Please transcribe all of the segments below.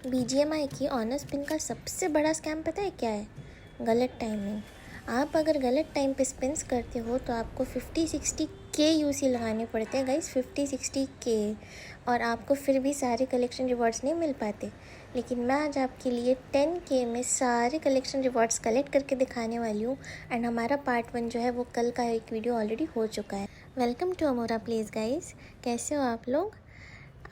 BGMI की honour spin का सबसे बड़ा स्कैम पता है क्या है? गलत टाइमिंग। आप अगर गलत टाइम पे स्पिन्स करते हो तो आपको 50-60 के यूसी लगाने पड़ते हैं गाइस, 50-60 के, और आपको फिर भी सारे कलेक्शन रिवॉर्ड्स नहीं मिल पाते। लेकिन मैं आज आपके लिए 10 के में सारे कलेक्शन रिवॉर्ड्स कलेक्ट करके दिखाने वाली हूँ। एंड हमारा पार्ट 1 जो है वो कल का एक वीडियो ऑलरेडी हो चुका है। वेलकम टू अमोरा प्लेस गाइस। कैसे हो आप लोग?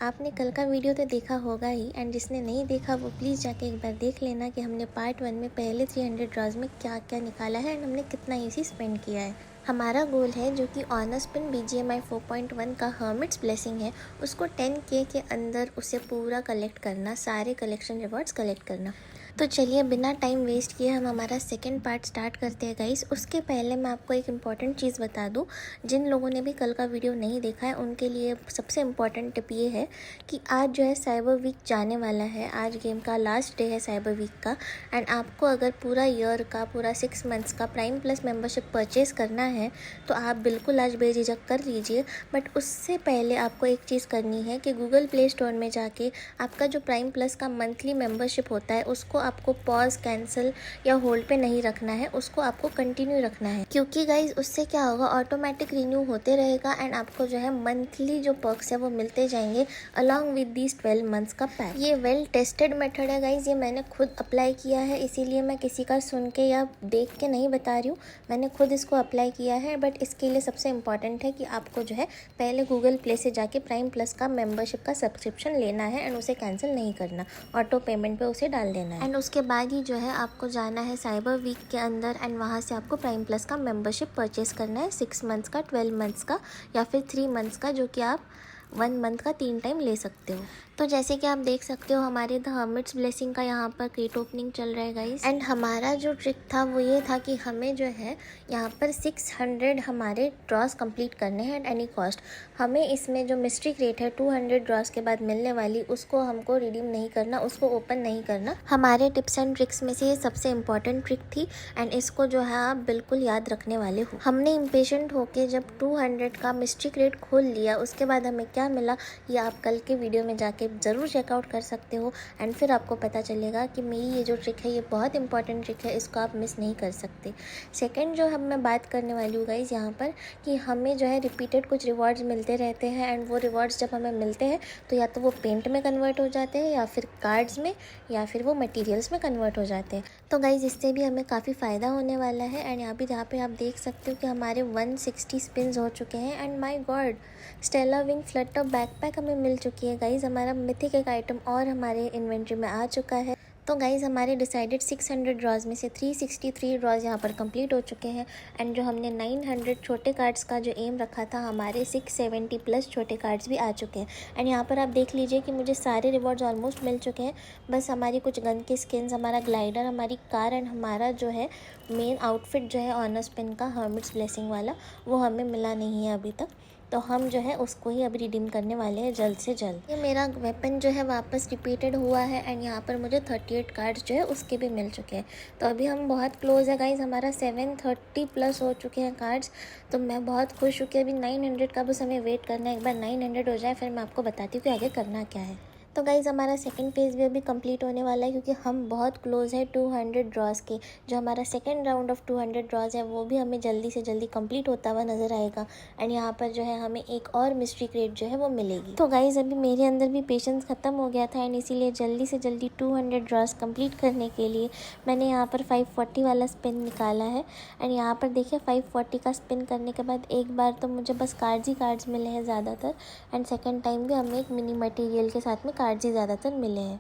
आपने कल का वीडियो तो देखा होगा ही, एंड जिसने नहीं देखा वो प्लीज़ जाके एक बार देख लेना कि हमने पार्ट 1 में पहले 300 ड्रॉज में क्या क्या निकाला है एंड हमने कितना इजी स्पेंड किया है। हमारा गोल है जो कि ऑनर स्पिन BGMI 4.1 का हर्मिट्स ब्लेसिंग है, उसको 10K के अंदर उसे पूरा कलेक्ट करना, सारे कलेक्शन रिवॉर्ड्स कलेक्ट करना। तो चलिए बिना टाइम वेस्ट किए हम हमारा सेकंड पार्ट स्टार्ट करते हैं गाइस। उसके पहले मैं आपको एक इम्पॉर्टेंट चीज़ बता दूं, जिन लोगों ने भी कल का वीडियो नहीं देखा है उनके लिए सबसे इम्पॉर्टेंट टिप ये है कि आज जो है साइबर वीक जाने वाला है। आज गेम का लास्ट डे है साइबर वीक का, एंड आपको अगर पूरा ईयर का, पूरा 6 मंथ्स का प्राइम प्लस मेंबरशिप परचेज़ करना है तो आप बिल्कुल आज बेझिझक कर लीजिए। बट उससे पहले आपको एक चीज़ करनी है कि गूगल प्ले स्टोर में जाके आपका जो प्राइम प्लस का मंथली मेंबरशिप होता है उसको आपको पॉज, कैंसिल या होल्ड पे नहीं रखना है, उसको आपको कंटिन्यू रखना है। क्योंकि गाइज उससे क्या होगा, ऑटोमेटिक रिन्यू होते रहेगा एंड आपको जो है मंथली जो पर्क्स है वो मिलते जाएंगे अलॉन्ग विद दीज 12 मंथ्स का पैक। ये वेल टेस्टेड मेथड है गाइज, ये मैंने खुद अप्लाई किया है, इसीलिए मैं किसी का सुन के या देख के नहीं बता रही हूँ, मैंने खुद इसको अप्लाई किया है। बट इसके लिए सबसे इम्पॉर्टेंट है कि आपको जो है पहले गूगल प्ले से जाके प्राइम प्लस का मेंबरशिप का सब्सक्रिप्शन लेना है एंड उसे कैंसिल नहीं करना, ऑटो पेमेंट पे उसे डाल देना है। एंड उसके बाद ही जो है आपको जाना है साइबर वीक के अंदर एंड वहाँ से आपको प्राइम प्लस का मेंबरशिप परचेस करना है, 6 मंथ्स का, 12 मंथ्स का या फिर 3 मंथ्स का, जो कि आप 1 मंथ का 3 टाइम ले सकते हो। तो जैसे कि आप देख सकते हो हमारे द हर्मिट्स ब्लेसिंग का यहाँ पर क्रेट ओपनिंग चल रहा है गाइस। एंड हमारा जो ट्रिक था वो ये था कि हमें जो है यहाँ पर 600 हमारे ड्रॉस कंप्लीट करने हैं एट एनी कॉस्ट। हमें इसमें जो मिस्ट्री क्रेट है 200 ड्रॉस के बाद मिलने वाली, उसको हमको रिडीम नहीं करना, उसको ओपन नहीं करना। हमारे टिप्स एंड ट्रिक्स में से ये सबसे इम्पॉर्टेंट ट्रिक थी एंड इसको जो है आप बिल्कुल याद रखने वाले हो। हमने इम्पेशेंट होके जब 200 का मिस्ट्री क्रेट खोल लिया, उसके बाद हमें क्या मिला ये आप कल के वीडियो में जाके ज़रूर चेकआउट कर सकते हो एंड फिर आपको पता चलेगा कि मेरी ये जो ट्रिक है ये बहुत इंपॉर्टेंट ट्रिक है, इसको आप मिस नहीं कर सकते। सेकंड जो हम मैं बात करने वाली हूँ गाइज यहाँ पर, कि हमें जो है रिपीटेड कुछ रिवॉर्ड्स मिलते रहते हैं एंड वो रिवॉर्ड्स जब हमें मिलते हैं तो या तो वो पेंट में कन्वर्ट हो जाते हैं या फिर कार्ड्स में या फिर वो मटेरियल्स में कन्वर्ट हो जाते हैं। तो गाइज इससे भी हमें काफ़ी फ़ायदा होने वाला है। एंड यहाँ पे आप देख सकते हो कि हमारे 160 स्पिन्स हो चुके हैं and my God, Stella wing Flutter backpack हमें मिल चुकी है गाइज। हमारा मिथिक एक आइटम और हमारे इन्वेंट्री में आ चुका है। तो गाइज़ हमारे डिसाइडेड 600 ड्रॉज में से 363 ड्रॉज यहाँ पर कंप्लीट हो चुके हैं एंड जो हमने 900 छोटे कार्ड्स का जो एम रखा था, हमारे 670 प्लस छोटे कार्ड्स भी आ चुके हैं। एंड यहाँ पर आप देख लीजिए कि मुझे सारे रिवॉर्ड्स ऑलमोस्ट मिल चुके हैं, बस हमारी कुछ गन की स्किन्स, हमारा ग्लाइडर, हमारी कार एंड हमारा जो है मेन आउटफिट जो है ऑनर स्पिन का हर्मिट्स ब्लेसिंग वाला, वो हमें मिला नहीं है अभी तक। तो हम जो है उसको ही अभी रिडीम करने वाले हैं जल्द से जल्द। ये मेरा वेपन जो है वापस रिपीटेड हुआ है एंड यहाँ पर मुझे 38 कार्ड्स जो है उसके भी मिल चुके हैं। तो अभी हम बहुत क्लोज है गाइज, हमारा 730 प्लस हो चुके हैं कार्ड्स। तो मैं बहुत खुश हूँ कि अभी 900 का बस हमें वेट करना है, एक बार 900 हो जाए फिर मैं आपको बताती हूँ कि आगे करना क्या है। तो गाइज़ हमारा सेकंड फेज़ भी अभी कंप्लीट होने वाला है क्योंकि हम बहुत क्लोज है 200 ड्रॉज के। जो हमारा सेकंड राउंड ऑफ 200 ड्रॉज है वो भी हमें जल्दी से जल्दी कंप्लीट होता हुआ नज़र आएगा एंड यहाँ पर जो है हमें एक और मिस्ट्री क्रेट जो है वो मिलेगी। तो गाइज़ अभी मेरे अंदर भी पेशेंस ख़त्म हो गया था एंड इसीलिए जल्दी से जल्दी 200 ड्रॉज कंप्लीट करने के लिए मैंने यहाँ पर 540 वाला स्पिन निकाला है। एंड यहाँ पर देखिए 540 का स्पिन करने के बाद एक बार तो मुझे बस कार्ड्स ही कार्ड्स मिले हैं ज़्यादातर, एंड सेकेंड टाइम भी हमें एक मिनी मटेरियल के साथ में कार्ड्स ही ज़्यादातर मिले हैं।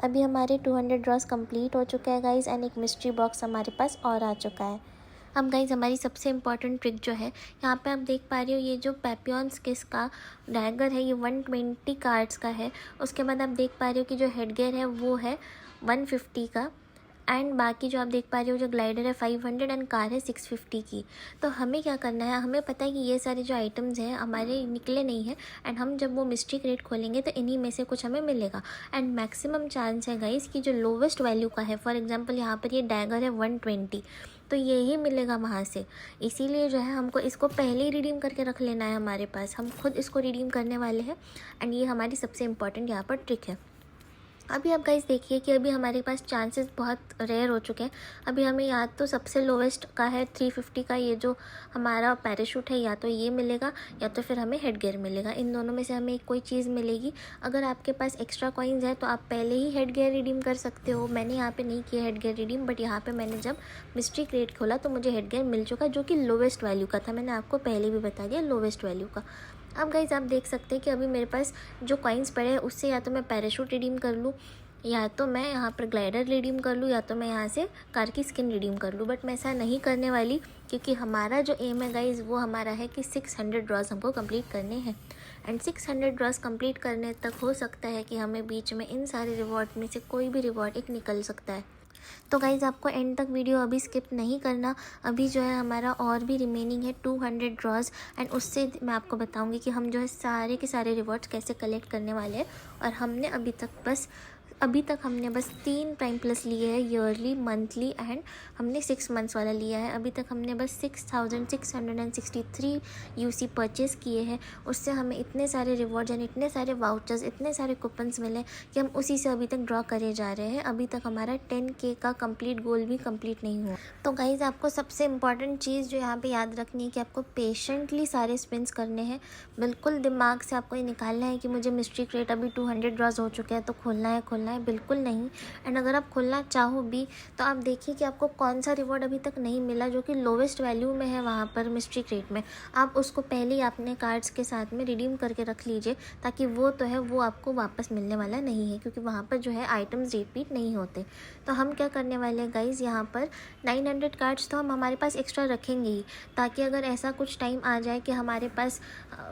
अभी हमारे 200 ड्रॉस कंप्लीट हो चुका है गाइज़ एंड एक मिस्ट्री बॉक्स हमारे पास और आ चुका है। अब गाइज़ हमारी सबसे इम्पॉर्टेंट ट्रिक जो है, यहाँ पे आप देख पा रहे हो ये जो पैपियॉन्स किस का डैगर है ये 120 कार्ड्स का है। उसके बाद आप देख पा रहे हो कि जो हेडगियर है वो है 150 का एंड बाकी जो आप देख पा रहे हो जो ग्लाइडर है 500 एंड कार है 650 की। तो हमें क्या करना है, हमें पता है कि ये सारे जो आइटम्स हैं हमारे निकले नहीं हैं एंड हम जब वो मिस्ट्री क्रेट खोलेंगे तो इन्हीं में से कुछ हमें मिलेगा एंड मैक्सिमम चांस है गाइस कि जो लोवेस्ट वैल्यू का है, फॉर एग्जांपल यहाँ पर ये डैगर है 120, तो ये ही मिलेगा वहाँ से। इसीलिए जो है हमको इसको पहले ही रिडीम करके रख लेना है हमारे पास, हम खुद इसको रिडीम करने वाले हैं एंड ये हमारी सबसे इम्पॉर्टेंट यहाँ पर ट्रिक है। अभी आप गाइस देखिए कि अभी हमारे पास चांसेस बहुत रेयर हो चुके हैं। अभी हमें या तो सबसे लोवेस्ट का है 350 का ये जो हमारा पैराशूट है, या तो ये मिलेगा या तो फिर हमें हेड गियर मिलेगा। इन दोनों में से हमें एक कोई चीज़ मिलेगी। अगर आपके पास एक्स्ट्रा कॉइन्स है तो आप पहले ही हेड गियर रिडीम कर सकते हो। मैंने यहाँ पे नहीं किया हेड गियर रिडीम, बट यहाँ पे मैंने जब मिस्ट्री क्रेट खोला तो मुझे हेड गियर मिल चुका, जो कि लोवेस्ट वैल्यू का था। मैंने आपको पहले भी बता दिया, लोवेस्ट वैल्यू का। अब गाइज आप देख सकते हैं कि अभी मेरे पास जो कॉइन्स पड़े हैं उससे या तो मैं पैराशूट रिडीम कर लूँ, या तो मैं यहाँ पर ग्लाइडर रिडीम कर लूँ, या तो मैं यहाँ से कार की स्किन रिडीम कर लूँ। बट मैं ऐसा नहीं करने वाली, क्योंकि हमारा जो एम है गाइज वो हमारा है कि 600 ड्रॉज हमको कंप्लीट करने हैं। एंड 600 ड्रॉज कंप्लीट करने तक हो सकता है कि हमें बीच में इन सारे रिवॉर्ड में से कोई भी रिवॉर्ड एक निकल सकता है। तो गाइज़ आपको एंड तक वीडियो अभी स्किप नहीं करना। अभी जो है हमारा और भी रिमेनिंग है 200 ड्रॉज, एंड उससे मैं आपको बताऊंगी कि हम जो है सारे के सारे रिवॉर्ड्स कैसे कलेक्ट करने वाले हैं। और अभी तक हमने बस 3 प्राइम प्लस लिए हैं, ईयरली, मंथली एंड हमने 6 मंथ्स वाला लिया है। अभी तक हमने बस 6663 यूसी परचेज़ किए हैं। उससे हमें इतने सारे रिवॉर्ड्स एंड इतने सारे वाउचर्स, इतने सारे कूपन्स मिले कि हम उसी से अभी तक ड्रॉ करे जा रहे हैं। अभी तक हमारा 10K का कंप्लीट गोल भी कंप्लीट नहीं हुआ। तो गाइज़ आपको सबसे इम्पॉर्टेंट चीज़ जो यहाँ पे याद रखनी है कि आपको पेशेंटली सारे स्पिन्स करने हैं। बिल्कुल दिमाग से आपको ये निकालना है कि मुझे मिस्ट्री क्रेट अभी 200 ड्रॉज हो चुके हैं तो खोलना है, बिल्कुल नहीं। एंड अगर आप खोलना चाहो भी तो आप देखिए कि आपको कौन सा रिवॉर्ड अभी तक नहीं मिला जो कि लोवेस्ट वैल्यू में है वहाँ पर मिस्ट्री क्रेट में। आप उसको पहले ही अपने कार्ड्स के साथ में रिडीम करके रख लीजिए, ताकि वो तो है वो आपको वापस मिलने वाला नहीं है, क्योंकि वहाँ पर जो है आइटम्स रिपीट नहीं होते। तो हम क्या करने वाले हैं गाइज़, यहाँ पर 900 कार्ड्स तो हम हमारे पास एक्स्ट्रा रखेंगे ही, ताकि अगर ऐसा कुछ टाइम आ जाए कि हमारे पास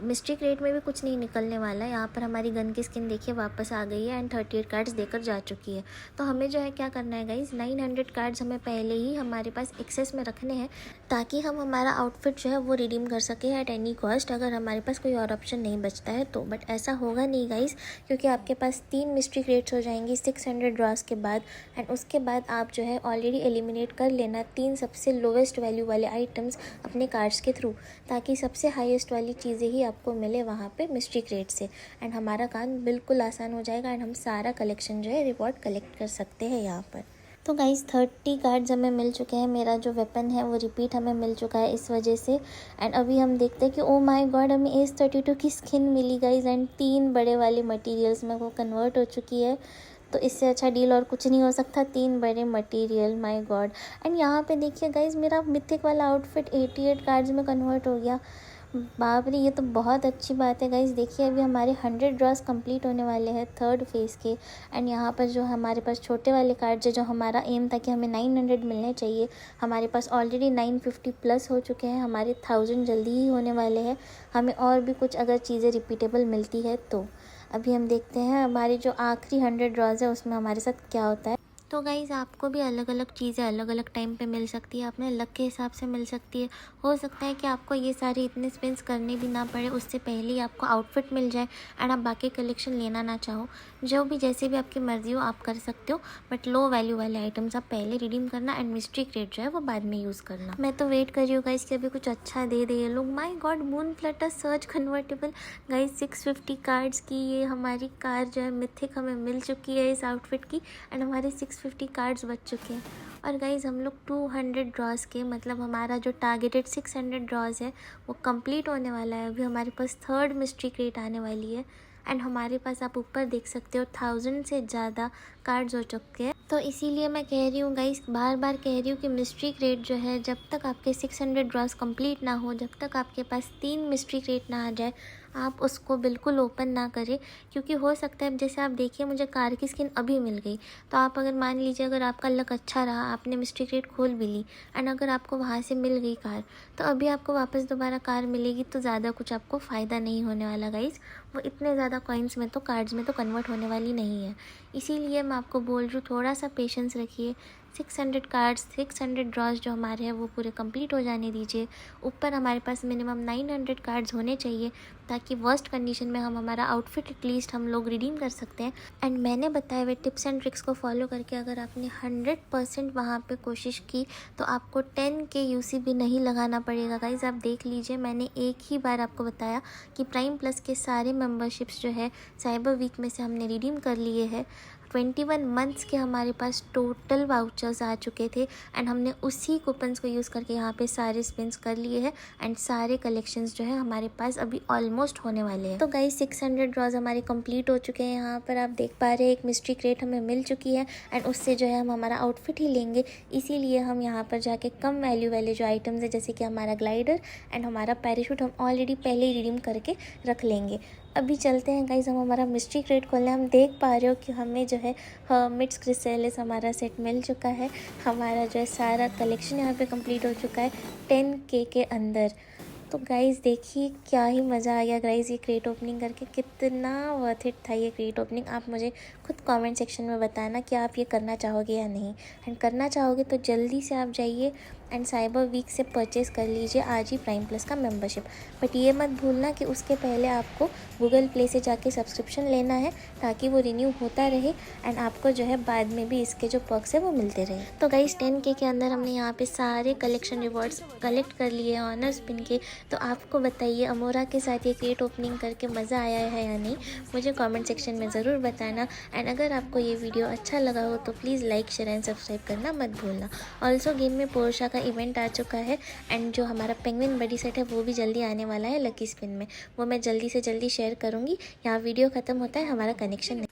मिस्ट्री क्रेट में भी कुछ नहीं निकलने वाला है। यहाँ पर हमारी गन की स्किन देखिए वापस आ गई है एंड 38 कार्ड्स देकर जा चुकी है। तो हमें जो है क्या करना है गाइज़, 900 कार्ड्स हमें पहले ही हमारे पास एक्सेस में रखने हैं, ताकि हम हमारा आउटफिट जो है वो रिडीम कर सके एट एनी कॉस्ट, अगर हमारे पास कोई और ऑप्शन नहीं बचता है तो। बट ऐसा होगा नहीं गाइज़, क्योंकि आपके पास 3 मिस्ट्री क्रेट्स हो जाएंगी 600 ड्रॉस के बाद। एंड उसके बाद आप जो है ऑलरेडी एलिमिनेट कर लेना 3 सबसे लोवेस्ट वैल्यू वाले आइटम्स अपने कार्ड्स के थ्रू, ताकि सबसे हाईएस्ट वाली चीज़ें ही आपको मिले वहाँ पे मिस्ट्री क्रेट से। एंड हमारा काम बिल्कुल आसान हो जाएगा एंड हम सारा कलेक्शन जो है रिवॉर्ड कलेक्ट कर सकते हैं यहाँ पर। तो गाइज़ 30 कार्ड्स हमें मिल चुके हैं। मेरा जो वेपन है वो रिपीट हमें मिल चुका है इस वजह से। एंड अभी हम देखते हैं कि ओ माय गॉड, हमें ACE-32 की स्किन मिली गाइज़, एंड 3 बड़े वाले मटेरियल्स में वो कन्वर्ट हो चुकी है। तो इससे अच्छा डील और कुछ नहीं हो सकता, 3 बड़े मटेरियल, माय गॉड। एंड यहाँ पे देखिए गाइज़, मेरा मिथिक वाला आउटफिट 88 कार्ड्स में कन्वर्ट हो गया। बाप रे, ये तो बहुत अच्छी बात है गाइज़। देखिए अभी हमारे 100 ड्रॉस कंप्लीट होने वाले हैं 3rd फेज़ के। एंड यहाँ पर जो हमारे पास छोटे वाले कार्ड्स है, जो हमारा एम था कि हमें 900 मिलने चाहिए, हमारे पास ऑलरेडी 950 प्लस हो चुके हैं। हमारे 1000 जल्दी ही होने वाले हैं। हमें और भी कुछ अगर चीज़ें रिपीटेबल मिलती है तो। अभी हम देखते हैं हमारी जो आखिरी 100 ड्रॉज है उसमें हमारे साथ क्या होता है। तो गाइज़ आपको भी अलग अलग चीज़ें अलग अलग टाइम पे मिल सकती है, अपने लक के हिसाब से मिल सकती है। हो सकता है कि आपको ये सारे इतने स्पिन्स करने भी ना पड़े, उससे पहले ही आपको आउटफिट मिल जाए एंड आप बाकी कलेक्शन लेना ना चाहो। जो भी जैसे भी आपकी मर्ज़ी हो आप कर सकते हो, बट लो वैल्यू वाले आइटम्स आप पहले रिडीम करना एंड मिस्ट्री क्रेट जो है वो बाद में यूज़ करना। मैं तो वेट कर रही हूँ गाइज़ कि अभी कुछ अच्छा दे ये लोग। My god, moon flutter search convertible guys, 650 cards की ये हमारी कार जो है मिथिक हमें मिल चुकी है इस आउटफिट की। एंड हमारे 650 कार्ड्स बच चुके हैं। और गाइज़ हम लोग 200 ड्रॉज के, मतलब हमारा जो टारगेटेड 600 ड्रॉज है वो कंप्लीट होने वाला है। अभी हमारे पास 3rd मिस्ट्री क्रेट आने वाली है एंड हमारे पास आप ऊपर देख सकते हो 1000 से ज़्यादा कार्ड्स हो चुके हैं। तो इसीलिए मैं कह रही हूँ गाइस, बार बार कह रही हूँ कि मिस्ट्री क्रेट जो है जब तक आपके 600 ड्रॉज कंप्लीट ना हो, जब तक आपके पास 3 मिस्ट्री क्रेट ना आ जाए, आप उसको बिल्कुल ओपन ना करें। क्योंकि हो सकता है, जैसे आप देखिए मुझे कार की स्किन अभी मिल गई, तो आप अगर मान लीजिए अगर आपका लक अच्छा रहा, आपने मिस्ट्री क्रेट खोल भी ली एंड अगर आपको वहाँ से मिल गई कार, तो अभी आपको वापस दोबारा कार मिलेगी तो ज़्यादा कुछ आपको फ़ायदा नहीं होने वाला गाइज़। वो इतने ज़्यादा कॉइन्स में तो, कार्ड्स में तो कन्वर्ट होने वाली नहीं है। इसीलिए मैं आपको बोल रही हूँ थोड़ा सा पेशेंस रखिए। 600 कार्ड्स, 600 ड्रॉज जो हमारे हैं वो पूरे कंप्लीट हो जाने दीजिए। ऊपर हमारे पास मिनिमम 900 कार्ड्स होने चाहिए, ताकि वर्स्ट कंडीशन में हम हमारा आउटफिट एटलीस्ट हम लोग रिडीम कर सकते हैं। एंड मैंने बताए हुए टिप्स एंड ट्रिक्स को फॉलो करके अगर आपने 100% वहाँ पे कोशिश की तो आपको 10K यूसी भी नहीं लगाना पड़ेगा गाइज़। आप देख लीजिए, मैंने एक ही बार आपको बताया कि प्राइम प्लस के सारे मेंबरशिप्स जो है साइबर वीक में से हमने रिडीम कर लिए हैं। 21 मंथ्स के हमारे पास टोटल वाउचर्स आ चुके थे एंड हमने उसी कूपन्स को यूज़ करके यहाँ पे सारे स्पिन्स कर लिए हैं एंड सारे कलेक्शंस जो है हमारे पास अभी ऑलमोस्ट होने वाले हैं। तो गाइस 600 ड्रॉज हमारे कंप्लीट हो चुके हैं। यहाँ पर आप देख पा रहे हैं एक मिस्ट्री क्रेट हमें मिल चुकी है एंड उससे जो है हम हमारा आउटफिट ही लेंगे, इसीलिए हम यहाँ पर जाके कम वैल्यू वाले जो आइटम्स है जैसे कि हमारा ग्लाइडर एंड हमारा पैराशूट हम ऑलरेडी पहले ही रिडीम करके रख लेंगे। अभी चलते हैं गाइज, हम हमारा मिस्ट्री क्रेट खोलने। हम देख पा रहे हो कि हमें जो है हर्मिट्स क्रिस्टैलिस हमारा सेट मिल चुका है। हमारा जो है सारा कलेक्शन यहाँ पे कंप्लीट हो चुका है 10K के अंदर। तो गाइज़ देखिए क्या ही मज़ा आ गया गाइज़ ये क्रेट ओपनिंग करके, कितना वर्थ इट था ये क्रेट ओपनिंग। आप मुझे खुद कमेंट सेक्शन में बताना कि आप ये करना चाहोगे या नहीं, एंड करना चाहोगे तो जल्दी से आप जाइए एंड साइबर वीक से परचेज़ कर लीजिए आज ही प्राइम प्लस का मेंबरशिप। बट ये मत भूलना कि उसके पहले आपको गूगल प्ले से जाके सब्सक्रिप्शन लेना है ताकि वो रिन्यू होता रहे एंड आपको जो है बाद में भी इसके जो पर्क्स है वो मिलते रहे। तो गाइस 10K के अंदर हमने यहाँ पे सारे कलेक्शन रिवॉर्ड्स कलेक्ट कर लिए हैं ऑनर स्पिन के। तो आपको बताइए अमोरा के साथ ये क्रेट ओपनिंग करके मज़ा आया है या नहीं, मुझे कमेंट सेक्शन में ज़रूर बताना। एंड अगर आपको ये वीडियो अच्छा लगा हो तो please like share and subscribe करना मत भूलना। ऑल्सो गेम में पोर्शा का इवेंट आ चुका है एंड जो हमारा पेंगुइन बडी सेट है वो भी जल्दी आने वाला है लकी स्पिन में, वो मैं जल्दी से जल्दी शेयर करूँगी। यहाँ वीडियो ख़त्म होता है, हमारा कनेक्शन नहीं।